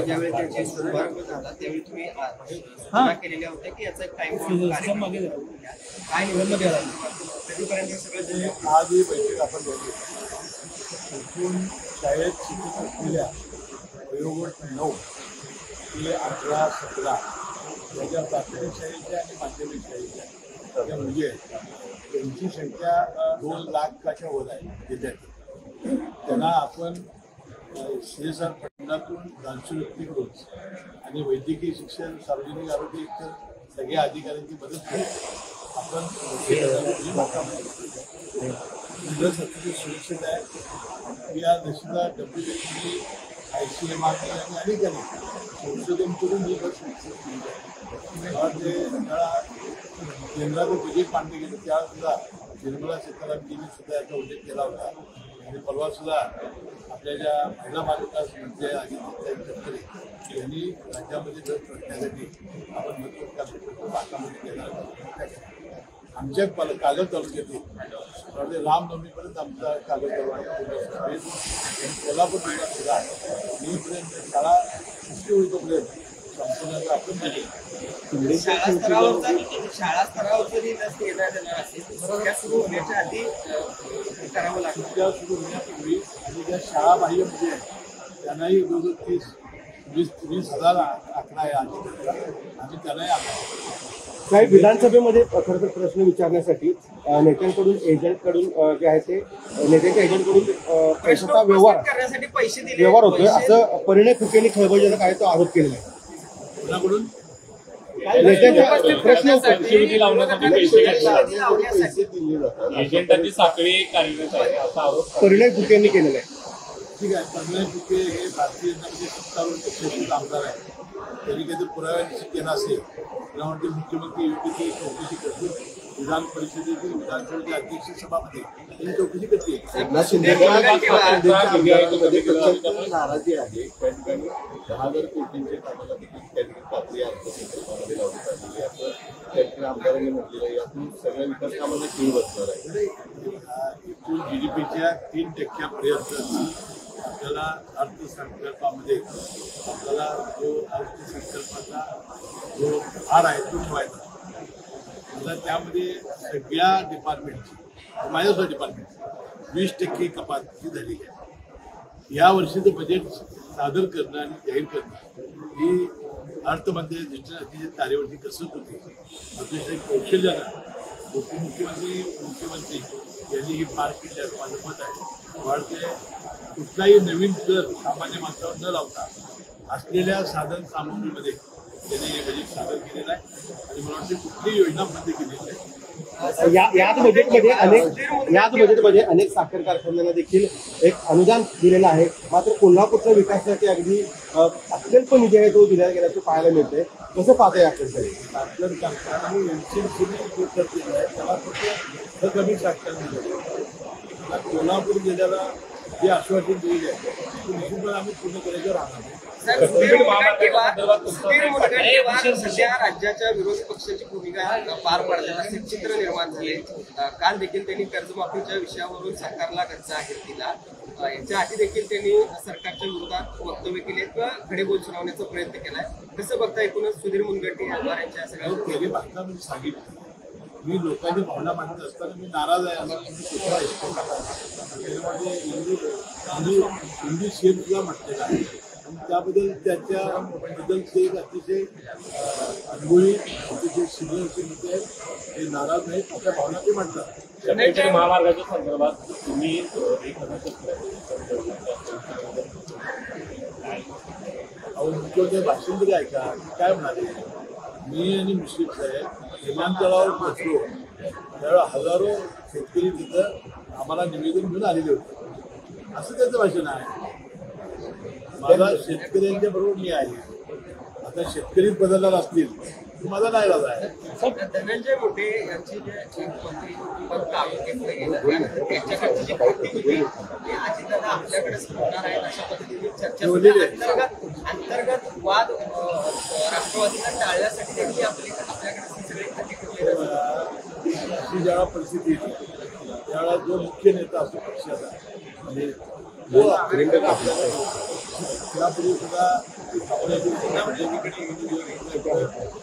ज्यावेळी त्याची शुभारंभ झाला त्यावेळी तुम्ही सूचना केलेल्या होत्या की याचा एक टाइम काय निवडणूक कधीपर्यंत सगळं आज ही बैठक आपण झाली एकूण शाळेत शिक्षक असलेल्या वयोगट 9 ते 18-17 याच्या प्राथमिक शाळेच्या आणि माध्यमिक शाळेच्या ज्या मुली आहेत त्यांची संख्या 2 लाखाच्या वर आहे जिल्ह्यात. त्यांना आपण CSR फंडातून दानशूक्ती करून आणि वैद्यकीय शिक्षण सार्वजनिक आरोग्य इतर सगळ्या अधिकाऱ्यांची मदत करून आपण सुरक्षित आहे. या लसीला WHO, ICMR आणि अनेकांनी संशोधन करून ही लस विकसित केली आहे. ते केंद्राचं बजेट मांडले गेलं त्यावेळेला निर्मला सीतारामजींनी सुद्धा याचा उल्लेख केला होता. आणि परवा सुद्धा आपल्या ज्या महिला बालविकास मंत्री आदित्य तटकरे यांनी राज्यामध्ये लस वाटण्यासाठी आपण भारतामध्ये केला. आमच्या कागद तालुक्यातील रामनवमीपर्यंत आमचा कागद तालुका कोल्हापूर जिल्ह्यात सुद्धा मीपर्यंत शाळा सुट्टी होईपर्यंत संपूर्ण आपण शाळा स्तरावर जरी लस घेण्यात येणार असेल त्या सुरू होण्याच्या आधी करावं लागतं. त्या सुरू होण्यापूर्वी आणि ज्या शाळा बाह्य मुली आहेत त्यांनाही 20,000 आकडा आहे आम्ही त्यांनाही आला. काही विधानसभेमध्ये खरं तर प्रश्न विचारण्यासाठी नेत्यांकडून एजंटकडून जे आहे ते नेत्यांच्या एजंटकडून पैशाचा व्यवहार होतोय असं परिणय फुकेंनी खळबळजनक आहे तो आरोप केलेला आहे. कोणाकडून नेत्यांच्या प्रश्न एजंटाची साखळी कार्यरत आहे असा आरोप परिणय फुकेंनी केलेला आहे. ठीक आहे. परिणय फुके हे भारतीय जनता पार्टी सत्तारूढ पक्षाचे आमदार आहे. त्यांनी काही पुराव्याची केला असेल त्यामध्ये मुख्यमंत्री योग्य ती चौकशी करतील. विधान परिषदेतील विधानसभेचे अध्यक्ष सभापती त्यांनी चौकशी करतील. नाराजी आहे त्या ठिकाणी 10,000 कोटींचे कामाला खात्री अर्थसंकल्पामध्ये लावण्यात आलेली असं त्या ठिकाणी आमदारांनी म्हटलेलं आहे. यातून सगळ्या विकास कामांना खीळ बसणार आहे. एकूण GDPच्या 3% आपल्याला अर्थसंकल्पामध्ये आपल्याला जो अर्थसंकल्पाचा जो भार आहे तो ठेवायचा. आता त्यामध्ये सगळ्या डिपार्टमेंटची माझ्यासुद्धा डिपार्टमेंट 20% कपात झाली आहे. या वर्षीचं बजेट सादर करणं आणि जाहीर करणं ही अर्थमंत्र्यांच्या कार्यवरती कसरत होती. अतिशय कौशल्यानं मुख्यमंत्री यांनी ही पार केली असं माझं मत आहे. वाढते कुठलाही नवीन कर सामान्य माणसावर न लावता असलेल्या साधन सामुग्रीमध्ये त्यांनी हे बजेट सादर केलेलं आहे आणि मला वाटते कुठलीही योजना बंद केलेली आहे. याच बजेटमध्ये अनेक साखर कारखान्यांना देखील एक अनुदान दिलेलं आहे. मात्र कोल्हापूरच्या विकासासाठी अगदी अत्यल्प निधी आहे तो दिला गेल्याचं पाहायला मिळतंय. कसं पाहता याकडे साखर कारखाना केलेला आहे त्याला फक्त कमी साखर दिलं. कोल्हापूर जिल्ह्याला जे आश्वासन दिलेले आहे ते निश्चितपणे आम्ही पूर्ण करायचं राहणार. सध्या राज्याच्या विरोधी पक्षाची भूमिका पार पाडतात असे चित्र निर्माण झाले. काल देखील त्यांनी कर्जमाफीच्या विषयावरून सरकारला गच्चा आहे दिला. याच्या आधी देखील त्यांनी सरकारच्या विरोधात वक्तव्य केले किंवा घडेबोल सुनावण्याचा प्रयत्न केलाय. कसं बघता एकूणच सुधीर मुनगंटीवार यांच्या सगळ्या गेली भारतामध्ये सांगितलं मी लोकांची भावना मांडत असताना मी नाराज आहे असं त्याच्यामध्ये हिंदी शेर सुद्धा म्हटलेला आहे आणि त्याबद्दल त्याच्याबद्दल ते एक अतिशय अनुभवी अतिशय सिनियर असे नेते आहेत. ते नाराज नाहीत. आपल्या भावना ते मांडतात. महामार्गाच्या संदर्भात तुम्ही मुख्यमंत्री भाषण तरी ऐका काय म्हणाले. मी आणि मुश्रीफ साहेब विमानतळावर पोहोचलो त्यावेळेला हजारो शेतकरी तिथं आम्हाला निवेदन घेऊन आलेले होते. असं त्याचं भाषण आहे. माझा शेतकऱ्यांच्या बरोबर मी आहे. आता शेतकरीच बदलणार असतील माझा नाही राजा आहे. धनंजय मुंडे यांची जे मंत्री पद काढून घेतलं गेलं त्यानंतर त्यांच्याकडची जी कृती होती ती अजितदादा आपल्याकडे होणार आहेत अशा पद्धतीने चर्चा अंतर्गत वाद राष्ट्रवादीला टाळण्यासाठी देखील आपल्याकडे सगळे कृती कुठले अशी ज्यावेळा परिस्थिती येते त्यावेळेला जो मुख्य नेता असतो पक्षाचा म्हणजे तो आपल्याला त्यापूर्वी सुद्धा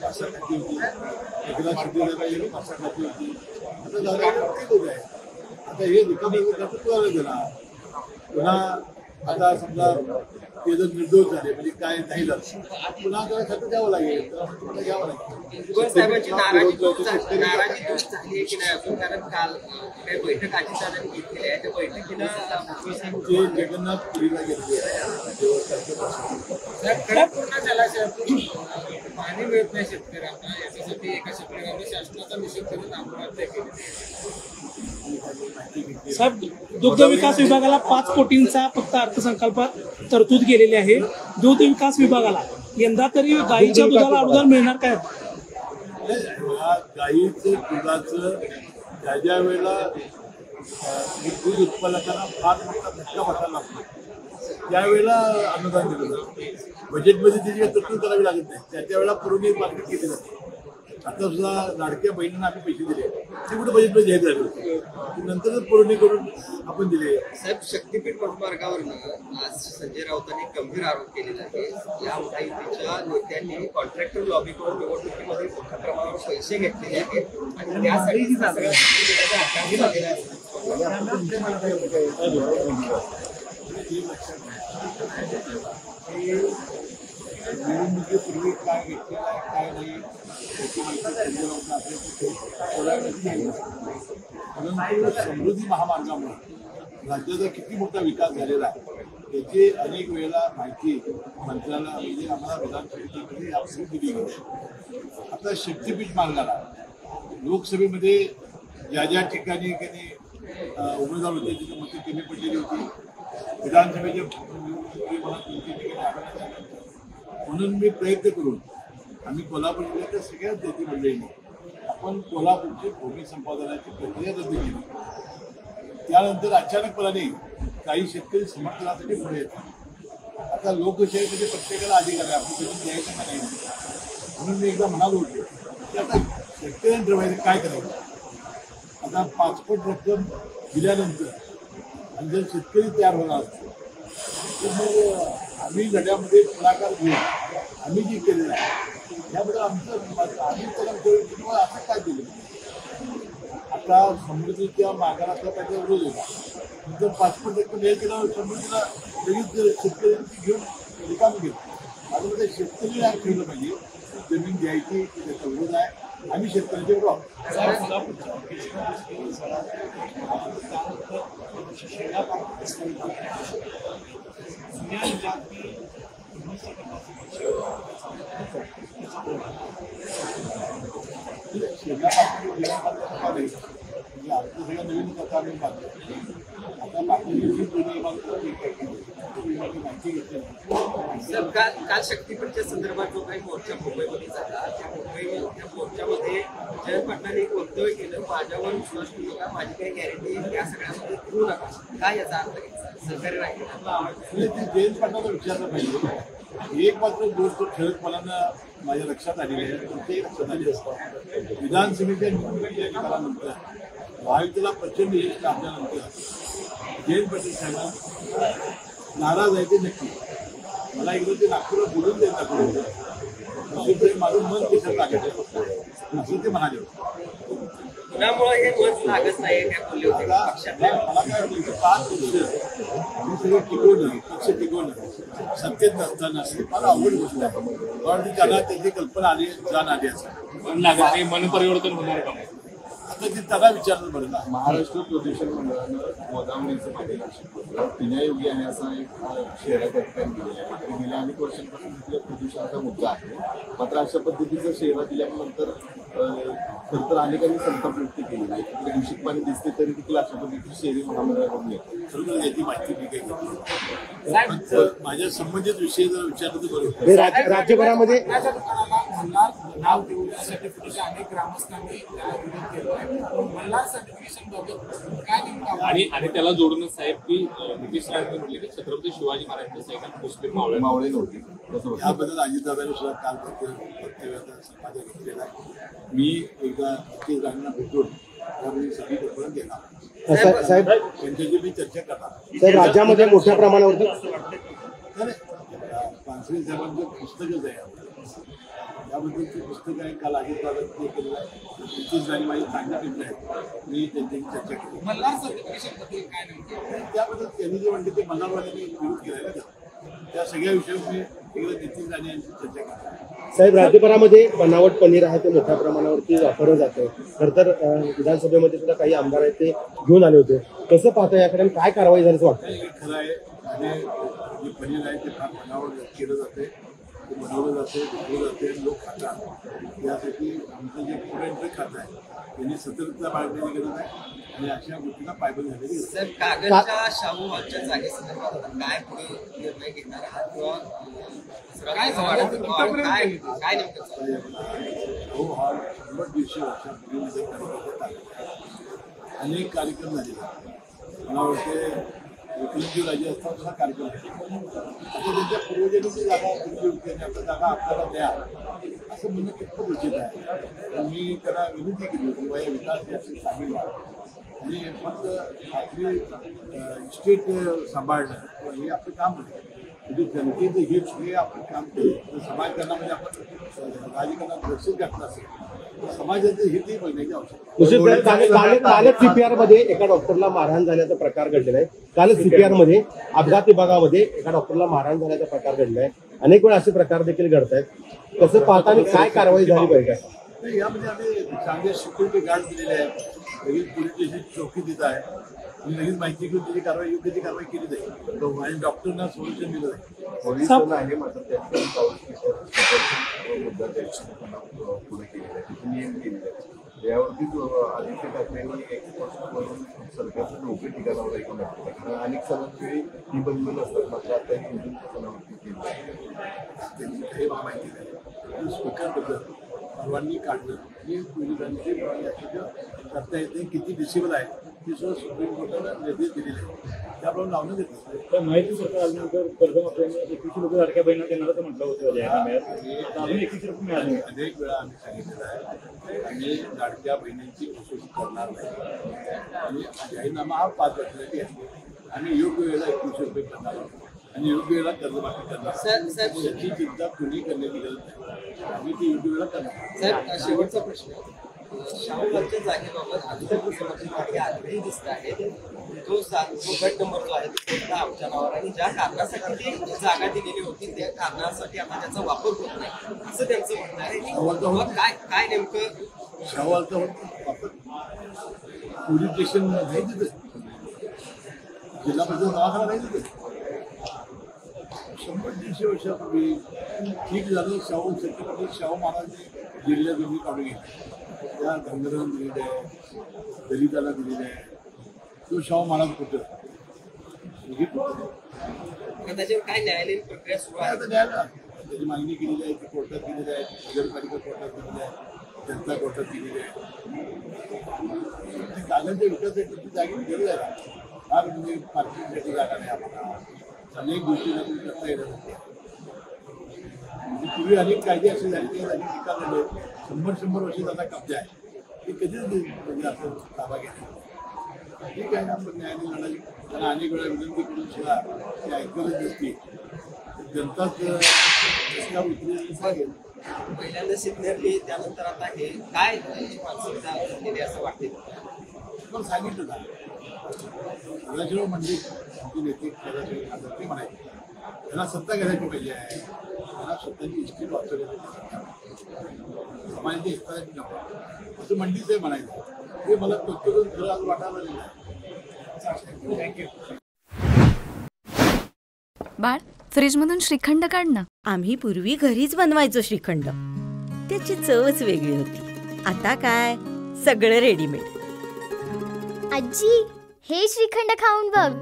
भाषा खाती होती, एकनाथ शिंदे भाषा खाती होती. आता झालं ठीक होत आहे. आता हे रिकाम्या तुला देणार पुन्हा. आता समजा ते जर निर्दोष झाले म्हणजे काय नाही झालं पुन्हा त्याला खतं द्यावं लागेल, त्याला घ्यावं लागेल. भुजबळ साहेबांची नाराजी दूर झाली आहे की नाही अजून? कारण काल काही बैठक अजितदादांनी घेतलेली आहे, त्या बैठकीला भुजबळ साहेब ते जगन्नाथ पुरीला घेतले पूर्ण जलाशयातून पाणी मिळत नाही शेतकऱ्यांना, याच्यासाठी एका शेतकऱ्याने शासनाचा निषेध करत आत्महत्या केली. साहेब, दुग्ध विकास विभागाला 5 कोटींचा फक्त अर्थसंकल्पात तरतूद केलेली आहे. दुग्ध विकास विभागाला यंदा तरी गाईच्या दुधाला अनुदान मिळणार काय? गाईचं दुधाचं ज्या ज्या वेळेला दूध उत्पादकांना फार मोठा धक्का बसायला लागतो त्यावेळेला अनुदान दिलं जातं. बजेटमध्ये त्याची तरतूद करावी लागत नाही, त्याच्या वेळेला पुरवणी मार्केट केली जाते. आता सुद्धा लाडक्या बहिणींना आम्ही पैसे दिले ते कुठे बजेटमध्ये जाहीर झाले होते, नंतरच पुरवणी करून आपण दिले. साहेब, शक्तीपीठ महामार्गावरनं आज संजय राऊतांनी गंभीर आरोप केलेला आहे. या महायुतीच्या नेत्यांनी कॉन्ट्रॅक्टर लॉबी करून निवडणुकीमध्ये मोठ्या प्रमाणावर पैसे घेतलेले आहेत आणि त्यासाठी सगळ्या शक्तीपीठाचा आकार झालेला आहे. निवडणुकीपूर्वी काय घेतलेलं आहे काय नाही त्याची माहिती परंतु समृद्धी महामार्गामुळे राज्याचा किती मोठा विकास झालेला आहे याची अनेक वेळेला माहिती मंत्र्याला म्हणजे आम्हाला विधानसभेमध्ये यापूर्वी दिली गेली. आता शक्तीपीठ मार्गाला लोकसभेमध्ये ज्या ज्या ठिकाणी उमेदवार होते तिथे मतं कमी पडलेली होती, विधानसभेच्या मला 3-3 ठिकाणी आढळण्यात आलं. म्हणून मी प्रयत्न करून आम्ही कोल्हापूर जिल्ह्याच्या सगळ्याच नेते मंडळींनी आपण कोल्हापूरची भूमी संपादनाची प्रक्रिया रद्द केली. त्यानंतर अचानकपणाने काही शेतकरी समर्थनासाठी पुढे येतात. आता लोकशाहीमध्ये प्रत्येकाला अधिकार आहे, आपण कधी द्यायचं का नाही म्हणून मी एकदा म्हणालो होतो की आता शेतकऱ्यांनी ठरवायचं काय करायचं. आता पासपोर्ट रक्कम दिल्यानंतर आणि जर शेतकरी तयार होणार असतो तर मग आम्ही लढ्यामध्ये पुढाकार घेऊन आम्ही जे केलेलं आहे त्याबद्दल आम्ही त्याला असं काय केलं. आता समृद्धीच्या मागाला असला त्याचा विरोध होता, नंतर पासपोर्ट रक्कम हे केलं समृद्धीला लगेच शेतकऱ्यांची घेऊन रिकामी घेतो. आता त्या शेतकरी ठेवलं पाहिजे, जमीन द्यायची त्याचा विरोध आहे. आम्ही शेतकऱ्यांचे विरोध सगळ्या नवीन कथा आम्ही पाहतो. आता माहिती घेतली. काल शक्तीपीठच्या संदर्भात जो काही मोर्चा मुंबईमध्ये झाला त्या मोर्चामध्ये जयंत पाटलांनी एक वक्तव्य केलं, माझ्यावर विश्वास ठेवू नका, माझी काही गॅरंटी या सगळ्यामध्ये ठेवू नका. काय याचा अर्थ सहकार्य राहील? जयंत पाटलाला विचारलं पाहिजे. एक मात्र गोष्ट ठळकपणानं माझ्या लक्षात आलेली आहे, ते लक्षात आले असतं. विधानसभेच्या निवडणुकीच्या निकालानंतर महायुतीला प्रचंड यश लाभल्यानंतर जयंत पाटील साहेब नाराज आहे ते नक्की. मला एकदा ते नागपूरला बोलून देत नागपूर माझं मन तिथं टाकायचं असं ते म्हणाले. पुण्यामुळे हे मन लागत नाही काय बोलले होते पक्षातले. मला काय वाटलं 5 वर्ष मी सगळं टिकवलं, पक्ष टिकवलं, सत्तेत नसताना मला अवघड गोष्ट आहे. कारण त्यांना त्याची कल्पना आली जाण आली असं मन परिवर्तन होणार का? आता ते त्याला विचारलं बरं ना. महाराष्ट्र प्रदूषण मंडळानं गोदावरीचं पाणी नाशिक पिण्यायोग्य आहे असा एक शेरा पटकन दिलेला आहे. मात्र गेल्या अनेक वर्षांपासून तिथल्या प्रदूषणाचा मुद्दा आहे. मात्र अशा पद्धतीचा शेरा दिल्यानंतर खरं तर अनेकांनी संताप व्यक्त केलेला आहे. तिकडे दूषित पाणी दिसते तरी देखील अशा पद्धतीची शेरी महामंडळाकडून येते. खरोखर याची माहिती मी काही घेतली. माझ्या संबंधित विषय जर विचारलं तर बरोबर. राज्यभरामध्ये नाव देऊ सर्टिफिकेशन अनेक ग्रामस्थांनी आणि त्याला जोडूनच साहेब की नितीश राणे म्हटले की छत्रपती शिवाजी महाराजांचं एक मुस्लिम मावळे नव्हते. याबद्दल अजितदादांनी सुद्धा काल वक्तव्याचा समाधान घेतलेला आहे. मी एकदा नितीश राणेंना भेटून त्यावेळी सगळी कल्पना देणार, साहेब त्यांच्याशी मी चर्चा करणार. साहेब राज्यामध्ये मोठ्या प्रमाणावरती पानसरे साहेबांचं पुस्तकच आहे त्याबद्दल ते पुस्तक आहे. काल अजितदादांनी ते केलेलं आहे. नितीश राणे माझे चांगले मित्र आहेत. मी त्यांच्याशी चर्चा केली त्याबद्दल त्यांनी जे म्हणते ते मल्हारवाल्यांनी विरोध केला ना त्या सगळ्या विषयावर मी एकदा नितीश राणे यांची चर्चा केली. साहेब, राज्यभरामध्ये बनावट पनीर आहे ते मोठ्या प्रमाणावरती वापरलं जातं. तर विधानसभेमध्ये सुद्धा काही आमदार आहेत ते घेऊन आले होते. कसं पाहता याकडे काय कारवाई झाली असं वाटतं? हे खरं आहे आणि जे पनीर आहे ते फार बनावट केलं जाते ते बनवलं जाते विकलं जाते लोक खातात. यासाठी आमचं जे पुढे खातं आहे त्यांनी सतर्कता बाळगण्याची गरज आहे आणि अशा गोष्टींना पायबंद झालेली गरज आहे. कागलच्या शाहू हॉलच्या जागेसंदर्भात काय पुढे निर्णय घेणार आहात किंवा काय नेमकं शाहू हॉल 100-150 वर्षापूर्वी अनेक कार्यक्रम झाले. मला वाटते एकलव्य राजे असताना हा कार्यक्रम आता त्यांच्या पूर्वजांनी जी जागा दिली होती आणि आपल्या जागा आपल्याला द्या असं म्हणणं कितपत उचित आहे. मी त्यांना विनंती केली होती वया विकास याची सामील व्हा आणि फक्त आपली इस्टेट सांभाळणं हे आपलं काम आहे. म्हणजे जनतेचं हित हे आपण काम केलं समाजकारणामध्ये आपण राजकारणात लक्ष घातलं असेल समाजाचं हितही बघण्याची आवश्यकता. कालच CPR मध्ये एका डॉक्टरला मारहाण झाल्याचा प्रकार घडलेला आहे. कालच CPR मध्ये अपघात विभागामध्ये एका डॉक्टरला मारहाण झाल्याचा प्रकार घडला आहे. अनेक वेळा असे प्रकार देखील घडत आहेत. कसं पाहता आणि काय कारवाई झाली पाहिजे? यामध्ये आम्ही चांगले सिक्युरिटी गार्ड दिलेले आहेत. लगेच पोलीस स्टेशन चौकी देत आहे आणि लगेच माहिती घेऊन त्याची कारवाई योग्य ती कारवाई केली जाईल आणि डॉक्टरना सोल्युशन दिलं जाईल. पोलिसांना आहे मात्र त्याच्या मुद्दा पुढे केलेला आहे तिथे नियम केलेले आहेत. यावरती आदित्य ठाकरेंनी एक्सपर्ट म्हणून सरकारचं नोकरी ठिकाणावर ऐकून टाकलं कारण अनेक सणांवेळी ही बंधनं असतात मात्र आता ही सणावरती केली हे माहिती नाही स्पीकरबद्दल परवानगी काढणं ही पोलिसांची करता येते किती डिसेबल आहे ती सुद्धा सुप्रीम कोर्टानं निर्देश दिलेले आहे त्याप्रमाणे लावणं देत. तर माहिती सरकार आल्यानंतर कर्जमाफीने 21 रुपये लाडक्या बहिणीला देणार असं म्हटलं होतं जाहीरनाम्यात. अजून 21 रुपये मिळाले. अनेक वेळा आम्ही सांगितलेलं आहे आम्ही लाडक्या बहिणींची कसोटी करणार नाही आणि जाहीरनामा हा 5 वर्षासाठी आहे. आम्ही योग्य वेळेला 21 रुपये करणार आहोत आणि योग्य वेळेला कर्जमाफी करणार. याची चिंता कुणी करण्याची गरज नाही. आम्ही ती योग्य वेळेला करणार. साहेब, शेवटचा प्रश्न शाहू हॉलच्या जागेबाबत अजून समाजवादी आग्रही दिसत आहेत. तो गट नंबर जो आहे तो आमच्या नावावर आणि ज्या कारणासाठी ती जागा दिलेली होती त्या कारणासाठी आता त्याचा वापर होत नाही असं त्यांचं म्हणणं आहे. काय नेमकं शाहू हॉलचा वापर पोलीस स्टेशन नाही तिथे जिल्हा परिषद दवाखाना नाही तिथे 100-150 वर्षापूर्वी ठीक झालं. शाहू छत्रपती शाहू महाराजांनी दिलेल्या जमिनी काढून घेतल्या त्या धनगरांना दिलेल्या आहे दलिताला दिलेल्या आहे. तो शाहू महाराज कुठं त्याच्यावर काय न्यायालयीन प्रक्रिया सुरू आहे? आता न्यायालय त्याची मागणी केलेली आहे ती कोर्टात केलेली आहे नगरपालिका कोर्टात केलेली आहे जनता कोर्टात केलेली आहे. कागदच्या विकासासाठी ती जागी गरज आहे. फार म्हणजे पार्किंगसाठी जागा नाही आम्हाला अनेक गोष्टी करता येणार नाही. म्हणजे पूर्वी अनेक कायदे असे झाले अनेक निकाल झाले 100 वर्ष त्याचा कब्जा आहे ते कधीच म्हणजे असं ताबा घेतला. ठीक आहे आपण न्यायालय लढाई त्यांना अनेक वेळा विनंती करून सुद्धा ते ऐकतच नसते जनताच रस्त्यावर उतरली सांगेल. पहिल्यांदा सिग्नरली त्यानंतर आता हे काय मानसिकता झालेली असं वाटते? पण सांगितलं ना सदाशिव म्हणजे आमचे नेते ते म्हणायचे त्यांना सत्ता करायची पाहिजे आहे त्यांना स्वतःची इस्टेट वाचवण्याची समाजाच्या हितासाठी नको असं मंडळीचं म्हणायचं ते मला प्रत्येक खरं आज वाटायला लागलेलं आहे. थँक्यू. बाळ, फ्रीजमधून श्रीखंड काढ ना. आम्ही पूर्वी घरीच बनवायचो श्रीखंड. त्याची चवच वेगळी होती. आता काय सगळं रेडीमेड. आजी, हे श्रीखंड खाऊन बघ.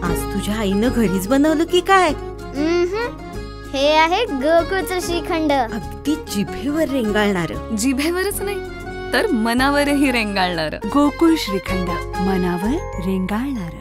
आज तुझ्या आईनं घरीच बनवलं की काय? हे आहे गोकुळचं श्रीखंड. अगदी जिभेवर रेंगाळणार. जिभेवरच नाही तर मनावरही रेंगाळणार. गोकुळ श्रीखंड, मनावर रेंगाळणार.